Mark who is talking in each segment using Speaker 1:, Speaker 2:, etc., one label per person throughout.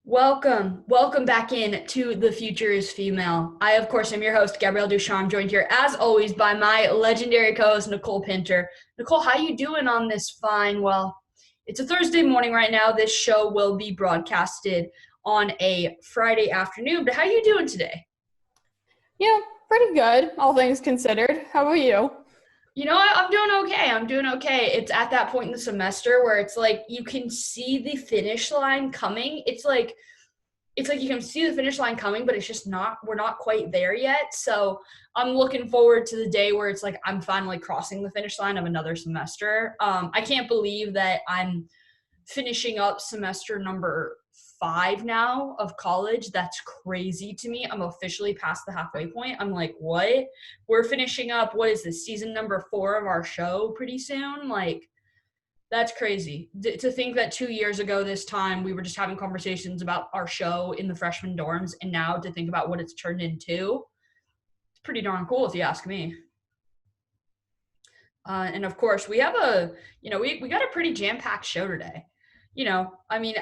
Speaker 1: Welcome back in to The Future is Female. I, of course, am your host, Gabrielle Ducharme, joined here, as always, by my legendary co-host, Nicole Pinter. Nicole, how you doing on this fine? Well, it's a Thursday morning right now. This show will be broadcasted on a Friday afternoon, but how you doing today?
Speaker 2: Yeah, pretty good, all things considered. How about you?
Speaker 1: I'm doing okay. I'm doing okay. It's at that point in the semester where it's like you can see the finish line coming. It's like you can see the finish line coming, but it's just not, we're not quite there yet. So I'm looking forward to the day where it's like I'm finally crossing the finish line of another semester. I can't believe that I'm finishing up semester number 5 now of college. That's crazy to me. I'm officially past the halfway point. I'm like, what? We're finishing up, what is this, season number 4 of our show pretty soon? Like, that's crazy. To think that 2 years ago this time we were just having conversations about our show in the freshman dorms, and now to think about what it's turned into, it's pretty darn cool if you ask me. And of course, we have we got a pretty jam-packed show today. I mean,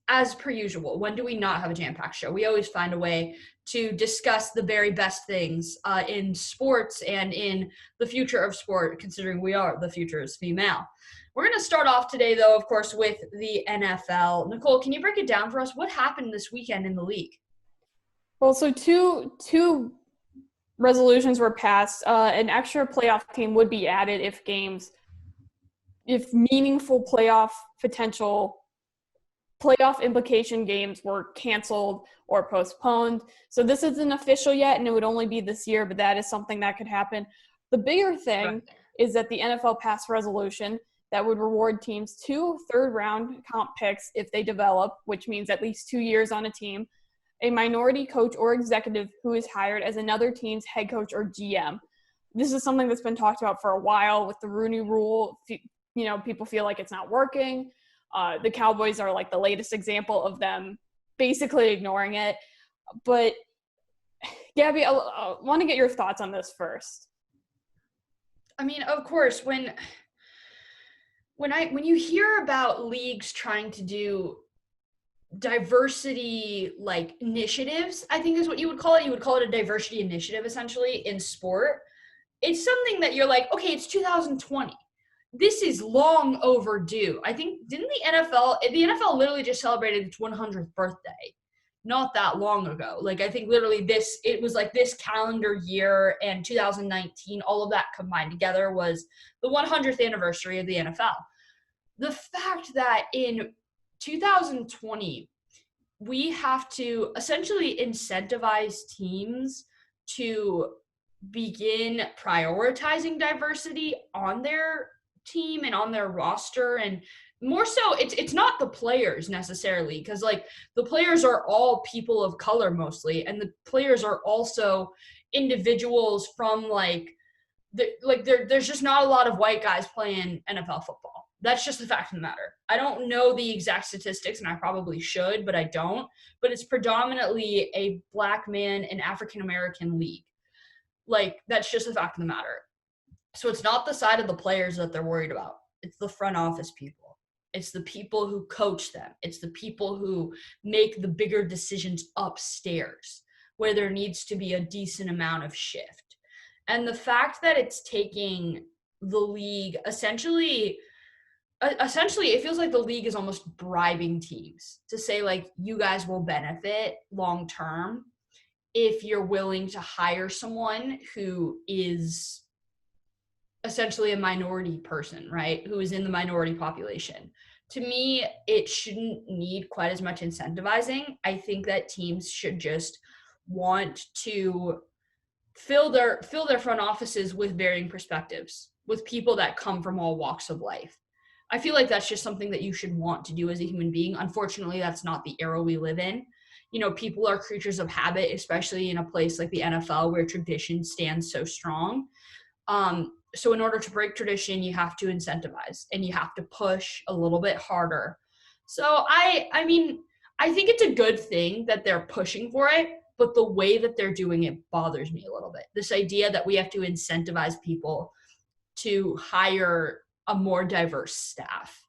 Speaker 1: as per usual, when do we not have a jam-packed show? We always find a way to discuss the very best things in sports and in the future of sport, considering we are the future is female. We're going to start off today, though, of course, with the NFL. Nicole, can you break it down for us? What happened this weekend in the league?
Speaker 2: Well, so two resolutions were passed. An extra playoff team would be added if meaningful playoff implication games were canceled or postponed. So this isn't official yet, and it would only be this year, but that is something that could happen. The bigger thing is that the NFL passed resolution that would reward teams 2 third-round comp picks if they develop, which means at least 2 years on a team, a minority coach or executive who is hired as another team's head coach or GM. This is something that's been talked about for a while with the Rooney Rule. People feel like it's not working. The Cowboys are like the latest example of them basically ignoring it. But Gabby, I want to get your thoughts on this first.
Speaker 1: I mean, of course, when you hear about leagues trying to do diversity like initiatives, I think is what you would call it. You would call it a diversity initiative essentially in sport. It's something that you're like, okay, it's 2020. This is long overdue. I think didn't the NFL literally just celebrated its 100th birthday not that long ago. Like, I think literally it was like this calendar year and 2019, all of that combined together was the 100th anniversary of the NFL. The fact that in 2020, we have to essentially incentivize teams to begin prioritizing diversity on their team and on their roster, and more so it's not the players necessarily, because like the players are all people of color mostly, and the players are also individuals from there's just not a lot of white guys playing NFL football. That's just the fact of the matter. I don't know the exact statistics, and I probably should, but I don't. But it's predominantly a black man and African American league. Like, that's just the fact of the matter. So it's not the side of the players that they're worried about. It's the front office people. It's the people who coach them. It's the people who make the bigger decisions upstairs, where there needs to be a decent amount of shift. And the fact that it's taking the league essentially it feels like the league is almost bribing teams to say, like, you guys will benefit long term if you're willing to hire someone who is essentially a minority person, right? Who is in the minority population. To me, it shouldn't need quite as much incentivizing. I think that teams should just want to fill their front offices with varying perspectives, with people that come from all walks of life. I feel like that's just something that you should want to do as a human being. Unfortunately, that's not the era we live in. People are creatures of habit, especially in a place like the NFL where tradition stands so strong. So in order to break tradition, you have to incentivize and you have to push a little bit harder. So I mean, I think it's a good thing that they're pushing for it, but the way that they're doing it bothers me a little bit. This idea that we have to incentivize people to hire a more diverse staff.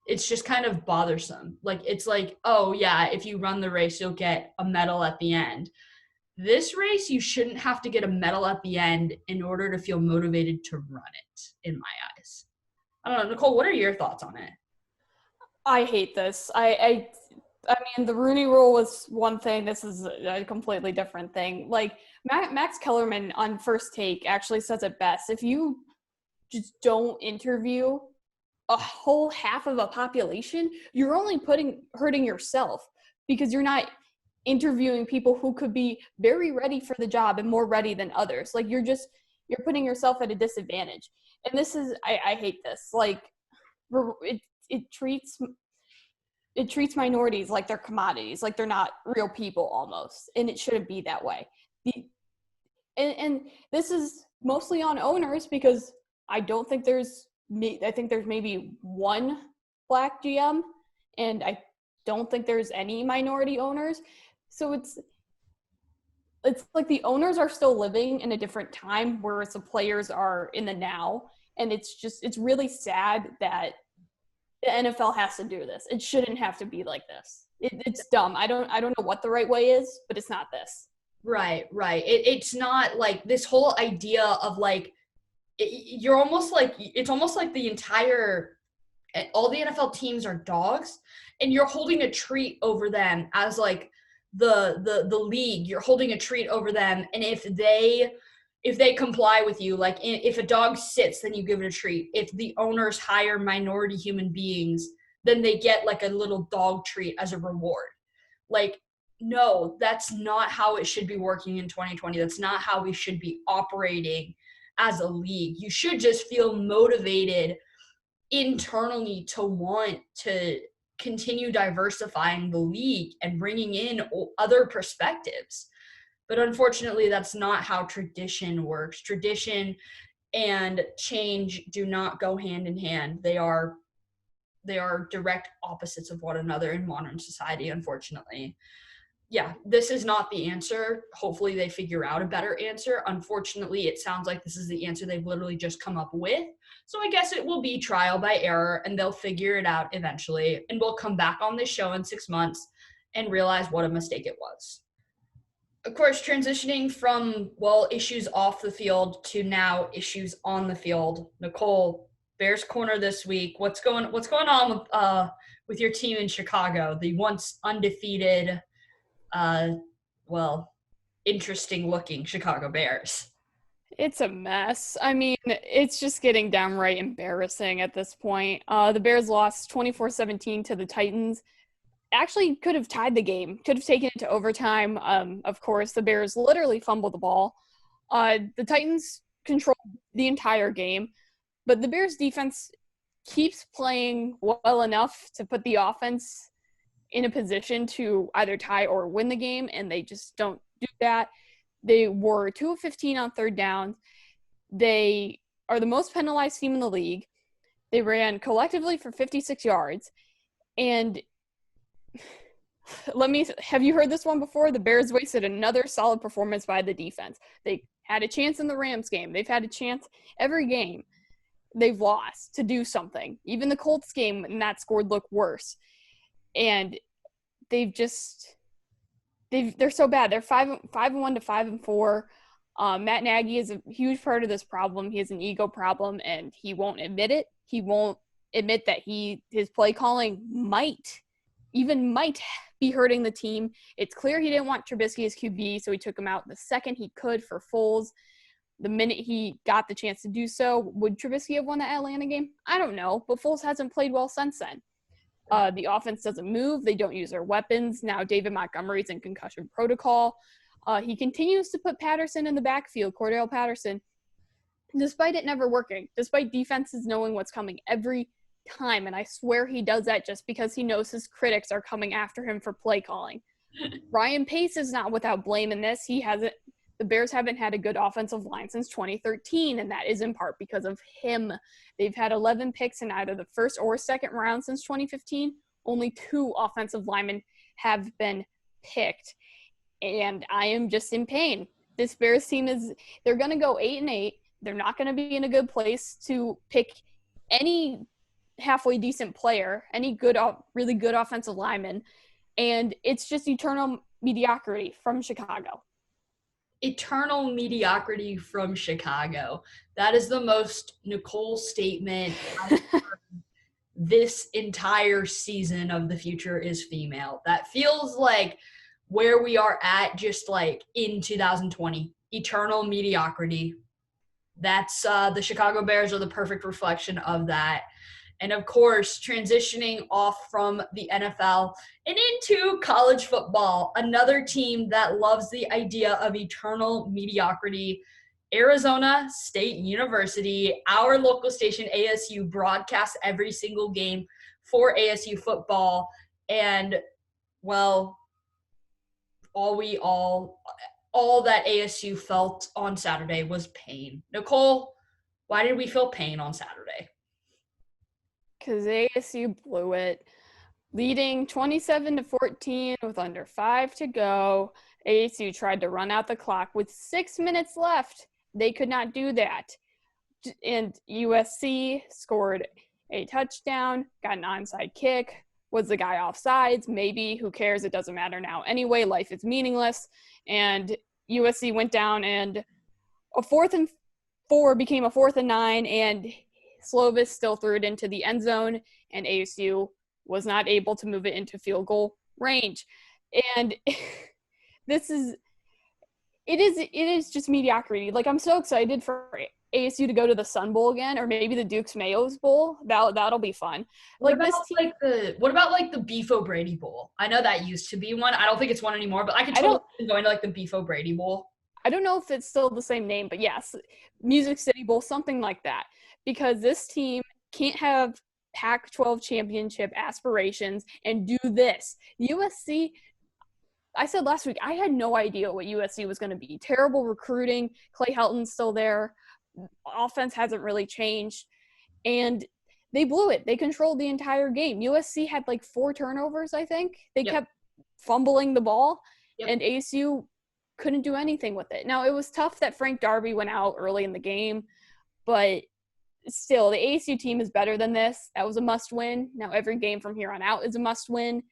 Speaker 1: it's just kind of bothersome. Like, it's like, oh yeah, if you run the race, you'll get a medal at the end. This race, you shouldn't have to get a medal at the end in order to feel motivated to run it, in my eyes. I don't know, Nicole, what are your thoughts on it?
Speaker 2: I hate this. I mean, the Rooney Rule was one thing. This is a completely different thing. Like, Max Kellerman on First Take actually says it best. If you just don't interview a whole half of a population, you're only hurting yourself, because you're not interviewing people who could be very ready for the job and more ready than others. Like, you're putting yourself at a disadvantage. And this is, I hate this. Like, it treats minorities like they're commodities, like they're not real people almost. And it shouldn't be that way. And this is mostly on owners, because I think there's maybe one black GM, and I don't think there's any minority owners. So it's like the owners are still living in a different time, whereas the players are in the now. And it's really sad that the NFL has to do this. It shouldn't have to be like this. It's dumb. I don't know what the right way is, but it's not this.
Speaker 1: Right. It's not like this whole idea of like, you're almost like, it's almost like the entire, all the NFL teams are dogs, and you're holding a treat over them as like the league. You're holding a treat over them, and if they comply with you, like if a dog sits, then you give it a treat. If the owners hire minority human beings, then they get like a little dog treat as a reward. Like, no, that's not how it should be working in 2020. That's not how we should be operating as a league. You should just feel motivated internally to want to continue diversifying the league and bringing in other perspectives. But unfortunately, that's not how tradition works. Tradition and change do not go hand in hand. They are direct opposites of one another in modern society, unfortunately. Yeah, this is not the answer. Hopefully they figure out a better answer. Unfortunately, it sounds like this is the answer they've literally just come up with. So I guess it will be trial by error, and they'll figure it out eventually. And we'll come back on this show in 6 months and realize what a mistake it was. Of course, transitioning from, issues off the field to now issues on the field. Nicole, Bears Corner this week. What's going on with your team in Chicago, the once undefeated, interesting looking Chicago Bears?
Speaker 2: It's a mess. I mean, it's just getting downright embarrassing at this point. The Bears lost 24-17 to the Titans. Actually could have tied the game, could have taken it to overtime. Of course, the Bears literally fumbled the ball. The Titans controlled the entire game, but the Bears defense keeps playing well enough to put the offense in a position to either tie or win the game, and they just don't do that. They were 2 of 15 on third downs. They are the most penalized team in the league. They ran collectively for 56 yards. And have you heard this one before? The Bears wasted another solid performance by the defense. They had a chance in the Rams game. They've had a chance every game they've lost to do something. Even the Colts game, and that scored looked worse. And they're so bad. They're 5-1 to 5-4. Matt Nagy is a huge part of this problem. He has an ego problem, and he won't admit it. He won't admit that his play calling might be hurting the team. It's clear he didn't want Trubisky as QB, so he took him out the second he could for Foles. The minute he got the chance to do so, would Trubisky have won the Atlanta game? I don't know, but Foles hasn't played well since then. The offense doesn't move. They don't use their weapons. Now David Montgomery's in concussion protocol. He continues to put Patterson in the backfield, Cordell Patterson, despite it never working, despite defenses knowing what's coming every time. And I swear he does that just because he knows his critics are coming after him for play calling. Ryan Pace is not without blame in this. The Bears haven't had a good offensive line since 2013, and that is in part because of him. They've had 11 picks in either the first or second round since 2015. Only 2 offensive linemen have been picked, and I am just in pain. This Bears team they're going to go 8-8. They're not going to be in a good place to pick any halfway decent player, any good, really good offensive lineman, and it's just eternal mediocrity from Chicago.
Speaker 1: Eternal mediocrity from Chicago. That is the most Nicole statement I've heard this entire season of The Future is Female. That feels like where we are at just like in 2020. Eternal mediocrity. That's the Chicago Bears are the perfect reflection of that. And of course, transitioning off from the NFL and into college football, another team that loves the idea of eternal mediocrity, Arizona State University. Our local station, ASU, broadcasts every single game for ASU football. And, well, all that ASU felt on Saturday was pain. Nicole, why did we feel pain on Saturday?
Speaker 2: Because ASU blew it, leading 27-14 with under 5 to go. ASU tried to run out the clock with 6 minutes left. They could not do that. And USC scored a touchdown, got an onside kick. Was the guy offsides? Maybe. Who cares? It doesn't matter now. Anyway, life is meaningless. And USC went down, and a 4th and 4 became a 4th and 9, and Slovis still threw it into the end zone, and ASU was not able to move it into field goal range. And it is just mediocrity. Like, I'm so excited for ASU to go to the Sun Bowl again, or maybe the Duke's Mayo's Bowl. That'll be fun.
Speaker 1: What about the Beef O'Brady Bowl? I know that used to be one. I don't think it's one anymore, but I could totally go into like the Beef O'Brady Bowl.
Speaker 2: I don't know if it's still the same name, but yes, Music City Bowl, something like that. Because this team can't have Pac-12 championship aspirations and do this. USC, I said last week, I had no idea what USC was going to be. Terrible recruiting. Clay Helton's still there. Offense hasn't really changed. And they blew it. They controlled the entire game. USC had like 4 turnovers, I think. They kept fumbling the ball, and ASU couldn't do anything with it. Now, it was tough that Frank Darby went out early in the game, but still, the ASU team is better than this. That was a must-win. Now, every game from here on out is a must-win.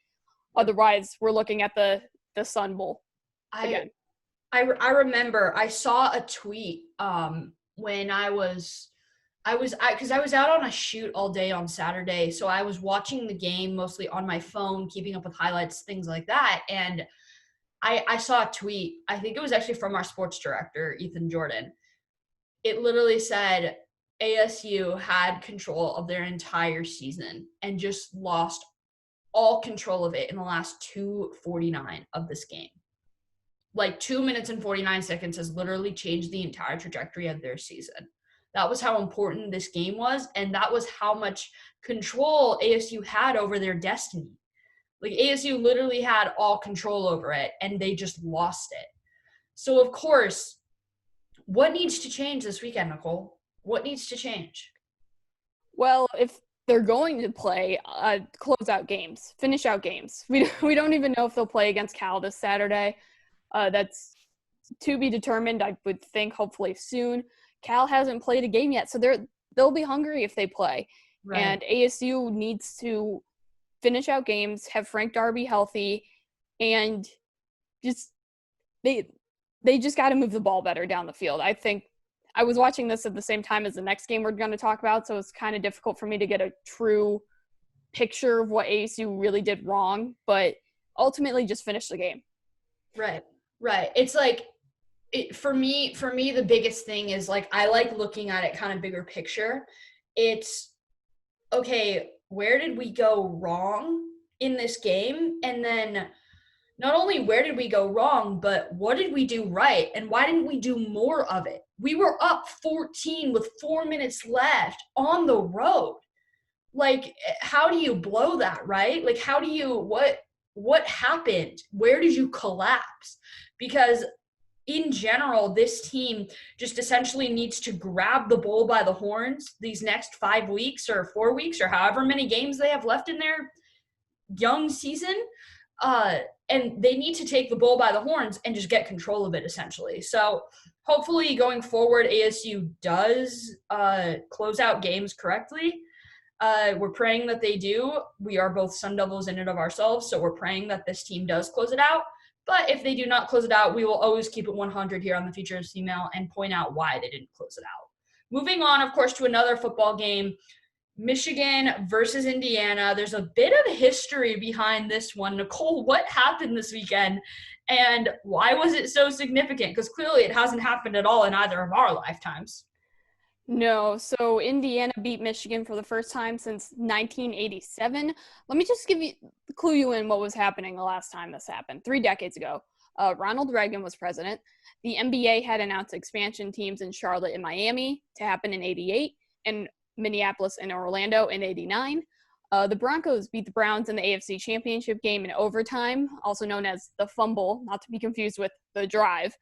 Speaker 2: Otherwise, we're looking at the Sun Bowl again.
Speaker 1: I remember I saw a tweet when I was out on a shoot all day on Saturday, so I was watching the game mostly on my phone, keeping up with highlights, things like that, and I saw a tweet. I think it was actually from our sports director, Ethan Jordan. It literally said ASU had control of their entire season and just lost all control of it in the last 2:49 of this game. Like 2 minutes and 49 seconds has literally changed the entire trajectory of their season. That was how important this game was, and that was how much control ASU had over their destiny. Like, ASU literally had all control over it, and they just lost it. So, of course, what needs to change this weekend, Nicole? What needs to change?
Speaker 2: Well, if they're going to play closeout games, finish out games. We don't even know if they'll play against Cal this Saturday. That's to be determined, I would think, hopefully soon. Cal hasn't played a game yet, so they'll be hungry if they play. Right. And ASU needs to finish out games, have Frank Darby healthy, and just they just got to move the ball better down the field. I think I was watching this at the same time as the next game we're going to talk about, so it's kind of difficult for me to get a true picture of what ASU really did wrong, but ultimately just finish the game.
Speaker 1: Right. It's like, for me, the biggest thing is, like, I like looking at it kind of bigger picture. It's, okay, where did we go wrong in this game? And then not only where did we go wrong, but what did we do right? And why didn't we do more of it? We were up 14 with 4 minutes left on the road. Like, how do you blow that, right? Like, how do you, what happened? Where did you collapse? Because in general, this team just essentially needs to grab the bull by the horns these next 5 weeks or 4 weeks or however many games they have left in their young season. And they need to take the bull by the horns and just get control of it, essentially. So hopefully going forward, ASU does close out games correctly. We're praying that they do. We are both Sun Devils in and of ourselves, so we're praying that this team does close it out. But if they do not close it out, we will always keep it 100 here on the Future Email and point out why they didn't close it out. Moving on, of course, to another football game, Michigan versus Indiana. There's a bit of history behind this one. Nicole, what happened this weekend and why was it so significant? Because clearly it hasn't happened at all in either of our lifetimes.
Speaker 2: No, so Indiana beat Michigan for the first time since 1987. Let me just clue you in what was happening the last time this happened. 3 decades ago, Ronald Reagan was president. The NBA had announced expansion teams in Charlotte and Miami to happen in 88 and Minneapolis and Orlando in 89. The Broncos beat the Browns in the AFC Championship game in overtime, also known as the fumble, not to be confused with the drive.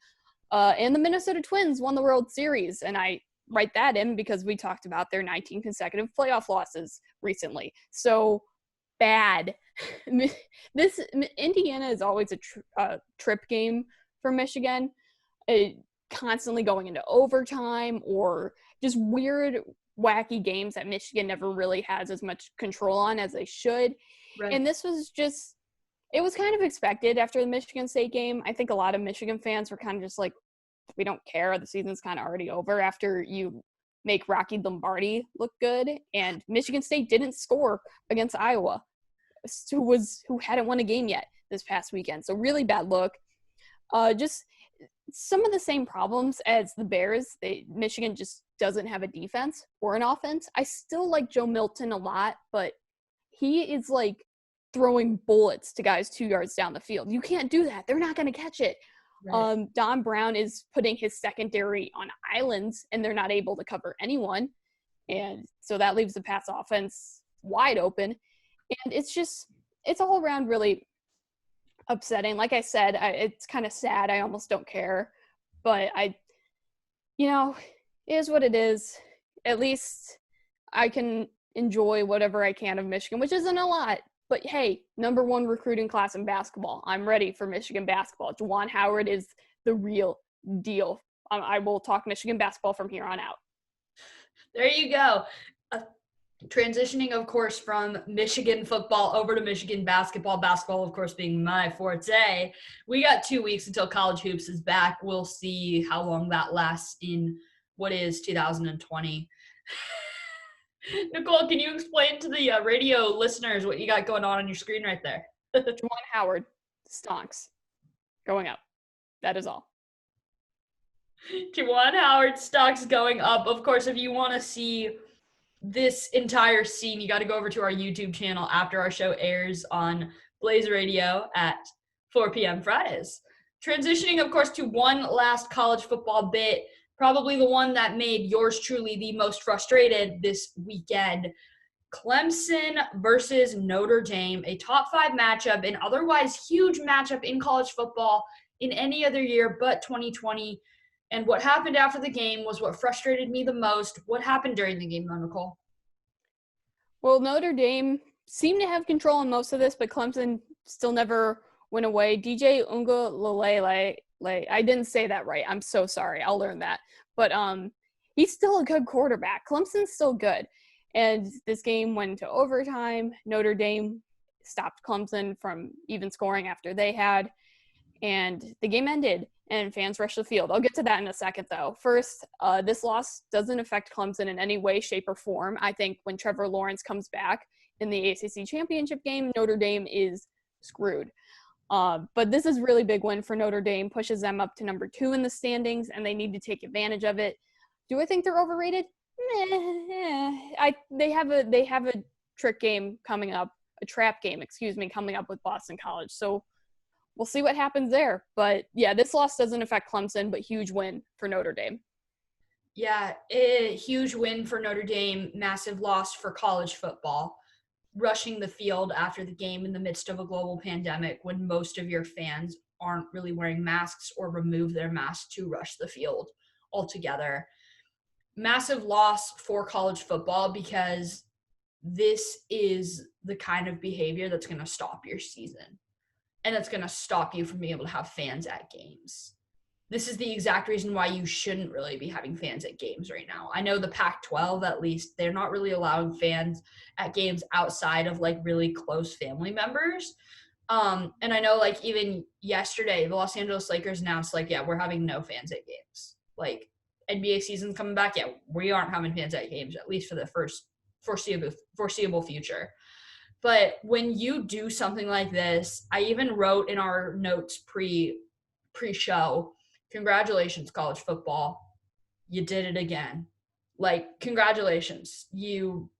Speaker 2: And the Minnesota Twins won the World Series, and I write that in because we talked about their 19 consecutive playoff losses recently. So bad. This Indiana is always a trip game for Michigan, constantly going into overtime or just weird, wacky games that Michigan never really has as much control on as they should.
Speaker 1: Right.
Speaker 2: And this was just, it was kind of expected after the Michigan State game. I think a lot of Michigan fans were kind of just like, we don't care. The season's kind of already over after you make Rocky Lombardi look good. And Michigan State didn't score against Iowa, who hadn't won a game yet this past weekend. So really bad look. Just some of the same problems as the Bears. Michigan just doesn't have a defense or an offense. I still like Joe Milton a lot, but he is like throwing bullets to guys 2 yards down the field. You can't do that. They're not going to catch it. Right. Don Brown is putting his secondary on islands, and they're not able to cover anyone. And so that leaves the pass offense wide open. And it's all around really upsetting. Like I said, it's kind of sad. I almost don't care. But it is what it is. At least I can enjoy whatever I can of Michigan, which isn't a lot. But hey, number 1 recruiting class in basketball. I'm ready for Michigan basketball. Juwan Howard is the real deal. I will talk Michigan basketball from here on out.
Speaker 1: There you go. Transitioning, of course, from Michigan football over to Michigan basketball. Basketball, of course, being my forte. We got 2 weeks until college hoops is back. We'll see how long that lasts in what is 2020. Nicole, can you explain to the radio listeners what you got going on your screen right there?
Speaker 2: Juwan Howard stonks going up. That is all.
Speaker 1: Juwan Howard stocks going up. Of course, if you want to see this entire scene, you got to go over to our YouTube channel after our show airs on Blaze Radio at 4 p.m. Fridays. Transitioning, of course, to one last college football bit. Probably the one that made yours truly the most frustrated this weekend. Clemson versus Notre Dame, a top 5 matchup, an otherwise huge matchup in college football in any other year but 2020. And what happened after the game was what frustrated me the most. What happened during the game, though, Nicole?
Speaker 2: Well, Notre Dame seemed to have control in most of this, but Clemson still never went away. DJ Ungalale, I didn't say that right. I'm so sorry. I'll learn that. But he's still a good quarterback. Clemson's still good. And this game went into overtime. Notre Dame stopped Clemson from even scoring after they had. And the game ended, and fans rushed the field. I'll get to that in a second, though. First, this loss doesn't affect Clemson in any way, shape, or form. I think when Trevor Lawrence comes back in the ACC Championship game, Notre Dame is screwed. But this is a really big win for Notre Dame, pushes them up to number 2 in the standings, and they need to take advantage of it. Do I think they're overrated? They have a trap game coming up with Boston College. So we'll see what happens there. But yeah, this loss doesn't affect Clemson, but huge win for Notre Dame.
Speaker 1: Yeah, a huge win for Notre Dame, massive loss for college football. Rushing the field after the game in the midst of a global pandemic when most of your fans aren't really wearing masks or remove their masks to rush the field altogether. Massive loss for college football because this is the kind of behavior that's going to stop your season and that's going to stop you from being able to have fans at games. this is the exact reason why you shouldn't really be having fans at games right now. I know the Pac-12, at least, they're not really allowing fans at games outside of like really close family members. And I know like even yesterday, the Los Angeles Lakers announced like, yeah, we're having no fans at games. Like NBA season's coming back. Yeah, we aren't having fans at games, at least for the first foreseeable future. But when you do something like this, I even wrote in our notes pre-show, congratulations, college football. You did it again. Like, congratulations. You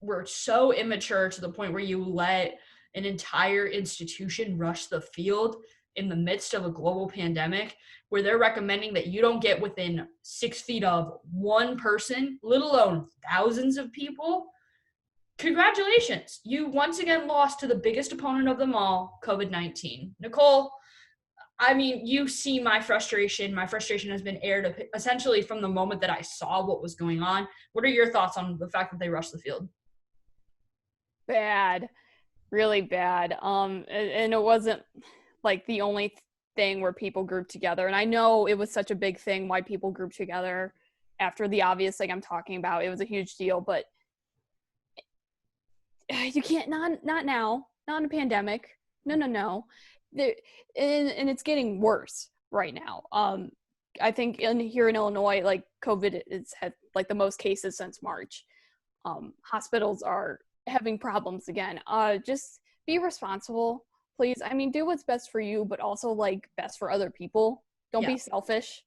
Speaker 1: were so immature to the point where you let an entire institution rush the field in the midst of a global pandemic where they're recommending that you don't get within 6 feet of one person, let alone thousands of people. Congratulations. You once again lost to the biggest opponent of them all, COVID-19. Nicole, I mean, you see my frustration. My frustration has been aired essentially from the moment that I saw what was going on. What are your thoughts on the fact that they rushed the field?
Speaker 2: Bad, really bad. And it wasn't like the only thing where people grouped together. And I know it was such a big thing why people grouped together after the obvious thing I'm talking about. It was a huge deal, but you can't, not now, not in a pandemic. No. And it's getting worse right now. I think here in Illinois, like COVID has had like the most cases since March. Hospitals are having problems again. Just be responsible, please. I mean, do what's best for you, but also like best for other people. Don't be selfish.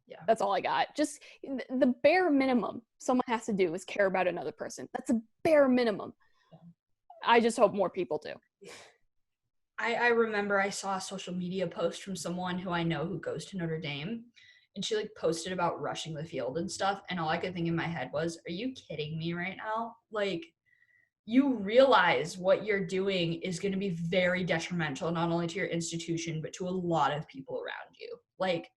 Speaker 1: Yeah.
Speaker 2: That's all I got. Just the bare minimum someone has to do is care about another person. That's a bare minimum. I just hope more people do.
Speaker 1: I remember I saw a social media post from someone who I know who goes to Notre Dame, and she like posted about rushing the field and stuff, and all I could think in my head was, are you kidding me right now? Like, you realize what you're doing is going to be very detrimental, not only to your institution, but to a lot of people around you. Like,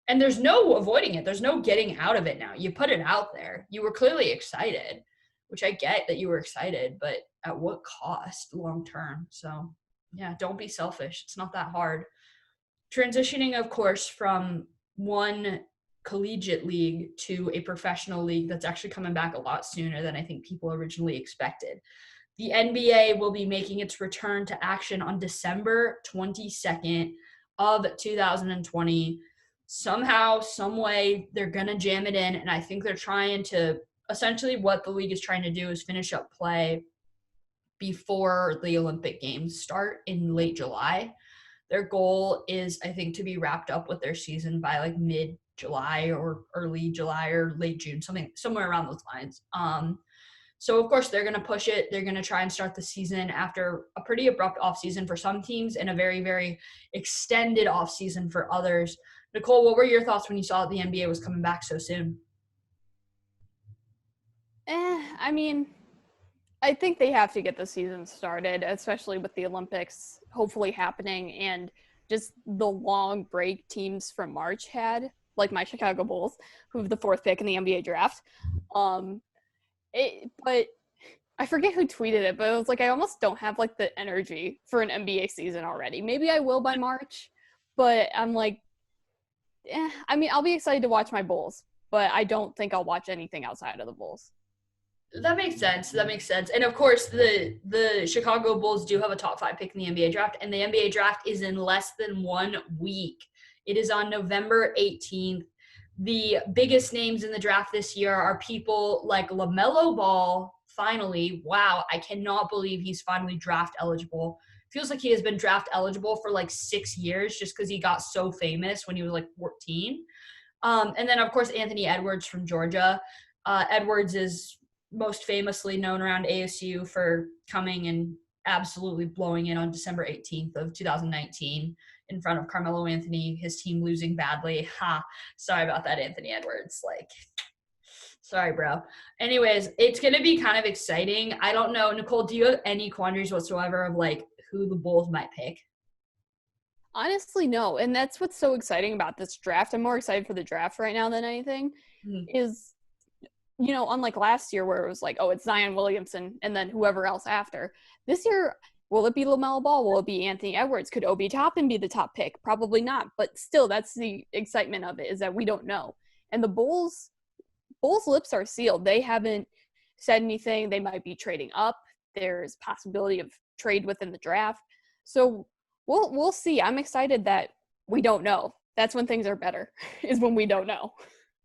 Speaker 1: and there's no avoiding it. There's no getting out of it now. You put it out there. You were clearly excited, which I get that you were excited, but at what cost long term? So yeah, don't be selfish. It's not that hard. Transitioning, of course, from one collegiate league to a professional league that's actually coming back a lot sooner than I think people originally expected. The NBA will be making its return to action on December 22nd of 2020. Somehow, some way, they're going to jam it in, and I think they're trying to essentially what the league is trying to do is finish up play before the Olympic Games start in late July. Their goal is, I think, to be wrapped up with their season by like mid-July or early July or late June, somewhere around those lines. So, of course, they're going to push it. They're going to try and start the season after a pretty abrupt offseason for some teams and a very, very extended offseason for others. Nicole, what were your thoughts when you saw that the NBA was coming back so soon?
Speaker 2: I mean, I think they have to get the season started, especially with the Olympics hopefully happening and just the long break teams from March had, like my Chicago Bulls, who have the 4th pick in the NBA draft. But I forget who tweeted it, but it was like, I almost don't have like the energy for an NBA season already. Maybe I will by March, but I'm like, I mean, I'll be excited to watch my Bulls, but I don't think I'll watch anything outside of the Bulls.
Speaker 1: That makes sense. And of course, the Chicago Bulls do have a top 5 pick in the NBA draft, and the NBA draft is in less than 1 week. It is on November 18th. The biggest names in the draft this year are people like LaMelo Ball. Finally, wow, I cannot believe he's finally draft eligible. Feels like he has been draft eligible for like 6 years just because he got so famous when he was like 14. And then, of course, Anthony Edwards from Georgia. Edwards is most famously known around ASU for coming and absolutely blowing it on December 18th of 2019 in front of Carmelo Anthony, his team losing badly. Sorry about that, Anthony Edwards. Like, sorry, bro. Anyways, it's going to be kind of exciting. I don't know. Nicole, do you have any quandaries whatsoever of like who the Bulls might pick?
Speaker 2: Honestly, no. And that's what's so exciting about this draft. I'm more excited for the draft right now than anything is, you know, unlike last year where it was like, oh, it's Zion Williamson and then whoever else after. This year, Will it be LaMelo Ball? Will it be Anthony Edwards? Could Obi Toppin be the top pick? Probably not. But still, that's the excitement of it, is that we don't know. And the Bulls' lips are sealed. They haven't said anything. They might be trading up. There's possibility of trade within the draft. So we'll see. I'm excited that we don't know. That's when things are better, is when we don't know.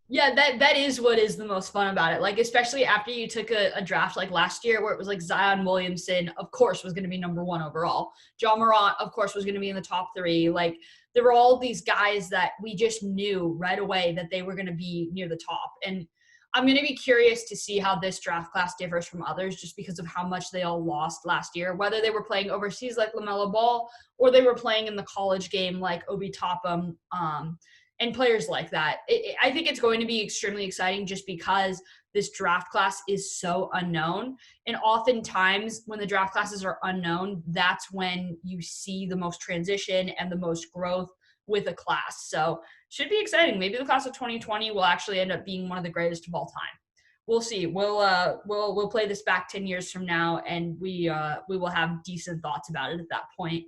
Speaker 1: Yeah, that is what is the most fun about it. Like, especially after you took a draft like last year where it was like Zion Williamson, of course, was going to be number 1 overall. John Morant, of course, was going to be in the top 3. Like, there were all these guys that we just knew right away that they were going to be near the top. And I'm going to be curious to see how this draft class differs from others just because of how much they all lost last year, whether they were playing overseas like LaMelo Ball or they were playing in the college game like Obi Toppin, and players like that. I think it's going to be extremely exciting just because this draft class is so unknown. And oftentimes when the draft classes are unknown, that's when you see the most transition and the most growth with a class. So should be exciting. Maybe the class of 2020 will actually end up being one of the greatest of all time. We'll see. We'll play this back 10 years from now, and we will have decent thoughts about it at that point.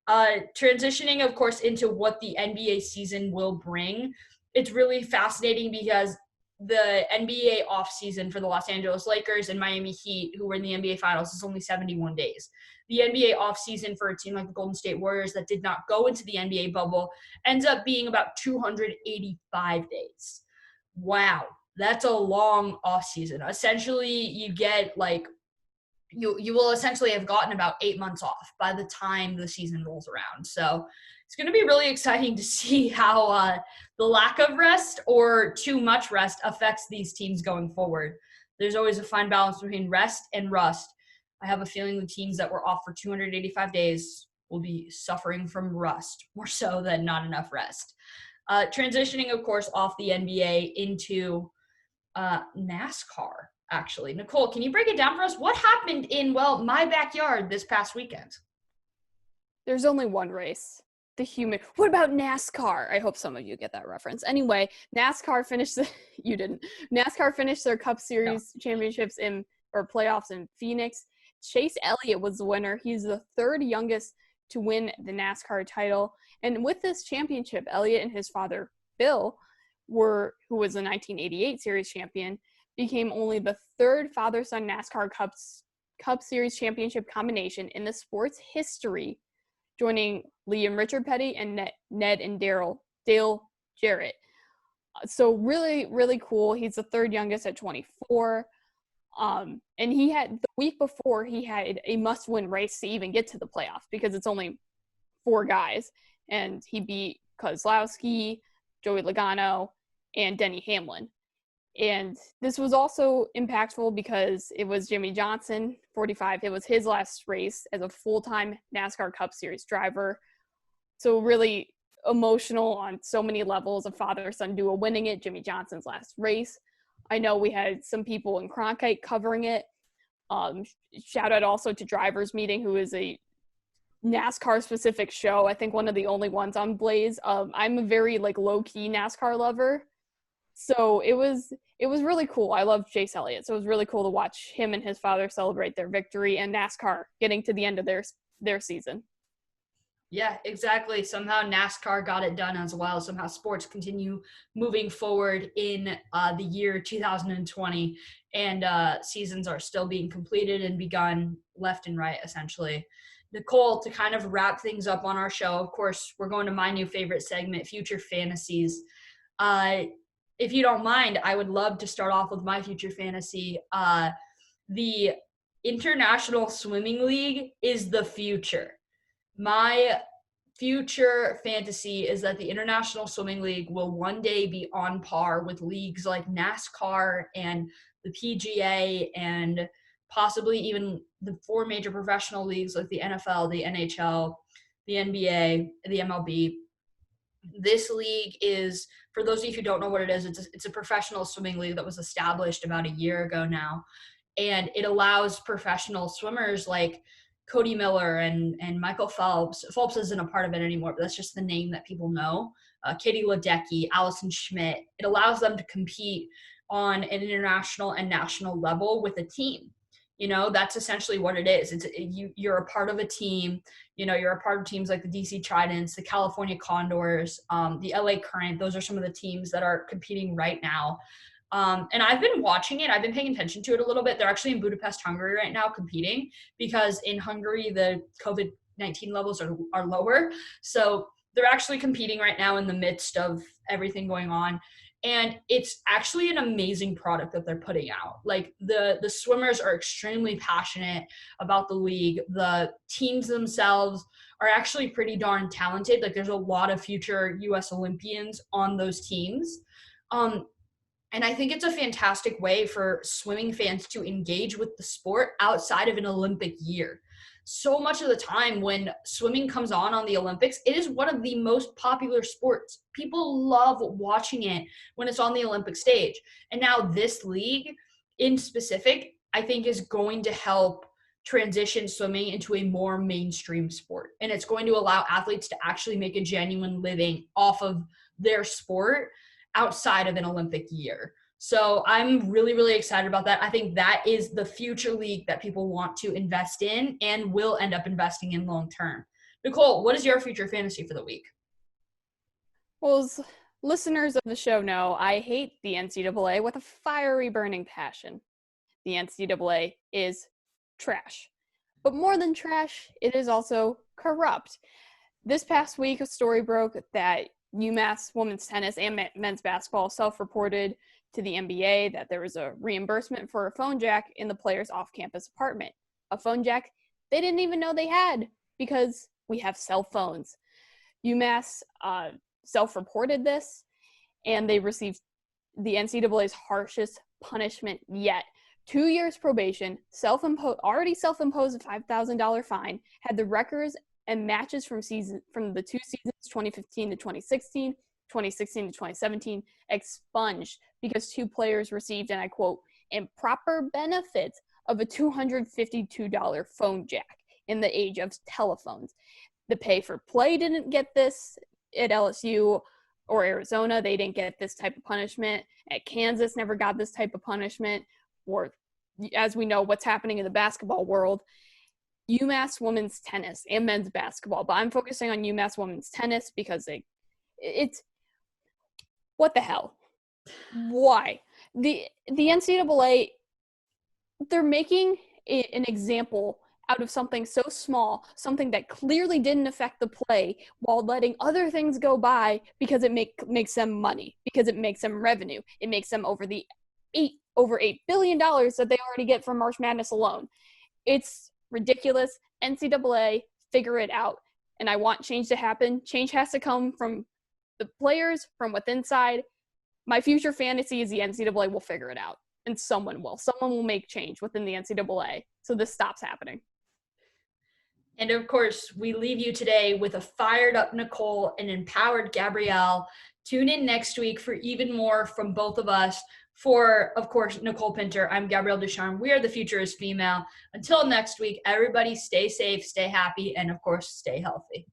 Speaker 1: Transitioning, of course, into what the NBA season will bring. It's really fascinating because the NBA offseason for the Los Angeles Lakers and Miami Heat, who were in the NBA Finals, is only 71 days. The NBA offseason for a team like the Golden State Warriors that did not go into the NBA bubble ends up being about 285 days. Wow, that's a long offseason. Essentially, you get like you will essentially have gotten about 8 months off by the time the season rolls around. So it's going to be really exciting to see how the lack of rest or too much rest affects these teams going forward. There's always a fine balance between rest and rust. I have a feeling the teams that were off for 285 days will be suffering from rust more so than not enough rest. Transitioning, of course, off the NBA into NASCAR. Actually, Nicole, can you break it down for us? What happened in, my backyard this past weekend?
Speaker 2: There's only one race. What about NASCAR? I hope some of you get that reference. Anyway, NASCAR finished you didn't. NASCAR finished their Cup Series championships or playoffs in Phoenix. Chase Elliott was the winner. He's the 3rd youngest to win the NASCAR title. And with this championship, Elliott and his father, Bill, who was the 1988 series champion, became only the 3rd father-son NASCAR Cup Series Championship combination in the sport's history, joining Lee and Richard Petty and Ned and Dale Jarrett. So really, really cool. He's the 3rd youngest at 24. And he had, the week before, he had a must-win race to even get to the playoffs because it's only 4 guys. And he beat Kozlowski, Joey Logano, and Denny Hamlin. And this was also impactful because it was Jimmy Johnson, 45. It was his last race as a full-time NASCAR Cup Series driver. So really emotional on so many levels. A father-son duo winning it, Jimmy Johnson's last race. I know we had some people in Cronkite covering it. Shout out also to Drivers Meeting, who is a NASCAR-specific show. I think one of the only ones on Blaze. I'm a very low-key NASCAR lover. So it was really cool. I love Chase Elliott. So it was really cool to watch him and his father celebrate their victory and NASCAR getting to the end of their season.
Speaker 1: Yeah, exactly. Somehow NASCAR got it done as well. Somehow sports continue moving forward in the year 2020, and seasons are still being completed and begun left and right, essentially. Nicole, to kind of wrap things up on our show, of course, we're going to my new favorite segment, Future Fantasies. If you don't mind, I would love to start off with my future fantasy. The International Swimming League is the future. My future fantasy is that the International Swimming League will one day be on par with leagues like NASCAR and the PGA and possibly even the 4 major professional leagues like the NFL, the NHL, the NBA, the MLB. This league is, for those of you who don't know what it is, it's a professional swimming league that was established about a year ago now. And it allows professional swimmers like Cody Miller and Michael Phelps. Phelps isn't a part of it anymore, but that's just the name that people know. Katie Ledecky, Allison Schmidt. It allows them to compete on an international and national level with a team. That's essentially what it is. You're a part of a team. You're a part of teams like the DC Tridents, the California Condors, the LA Current. Those are some of the teams that are competing right now. And I've been watching it. I've been paying attention to it a little bit. They're actually in Budapest, Hungary right now competing, because in Hungary, the COVID-19 levels are lower. So they're actually competing right now in the midst of everything going on. And it's actually an amazing product that they're putting out. Like the swimmers are extremely passionate about the league. The teams themselves are actually pretty darn talented. Like there's a lot of future US Olympians on those teams. And I think it's a fantastic way for swimming fans to engage with the sport outside of an Olympic year. So much of the time when swimming comes on the Olympics, it is one of the most popular sports. People love watching it when it's on the Olympic stage. And now this league in specific, I think, is going to help transition swimming into a more mainstream sport. And it's going to allow athletes to actually make a genuine living off of their sport outside of an Olympic year. So I'm really, really excited about that. I think that is the future league that people want to invest in and will end up investing in long term. Nicole, what is your future fantasy for the week?
Speaker 2: Well, as listeners of the show know, I hate the NCAA with a fiery, burning passion. The NCAA is trash. But more than trash, it is also corrupt. This past week, a story broke that UMass women's tennis and men's basketball self-reported to the NBA that there was a reimbursement for a phone jack in the player's off-campus apartment. A phone jack they didn't even know they had, because we have cell phones. UMass self-reported this, and they received the NCAA's harshest punishment yet. 2 years probation, already self-imposed a $5,000 fine, had the records and matches from the two seasons, 2015 to 2016, 2016 to 2017, expunged because two players received, and I quote, improper benefits of a $252 phone jack in the age of telephones. The pay for play didn't get this at LSU or Arizona. They didn't get this type of punishment. At Kansas, never got this type of punishment. Or, as we know, what's happening in the basketball world. UMass women's tennis and men's basketball, but I'm focusing on UMass women's tennis because it's what the hell? Why? The NCAA, they're making an example out of something so small, something that clearly didn't affect the play, while letting other things go by because it makes them money, because it makes them revenue. It makes them over $8 billion that they already get from March Madness alone. It's ridiculous. NCAA, figure it out. And I want change to happen. Change has to come from the players, from within side. My future fantasy is the NCAA will figure it out. And someone will. Someone will make change within the NCAA so this stops happening.
Speaker 1: And of course, we leave you today with a fired up Nicole and empowered Gabrielle. Tune in next week for even more from both of us. For, of course, Nicole Pinter, I'm Gabrielle Ducharme. We are The Future is Female. Until next week, everybody stay safe, stay happy, and of course, stay healthy.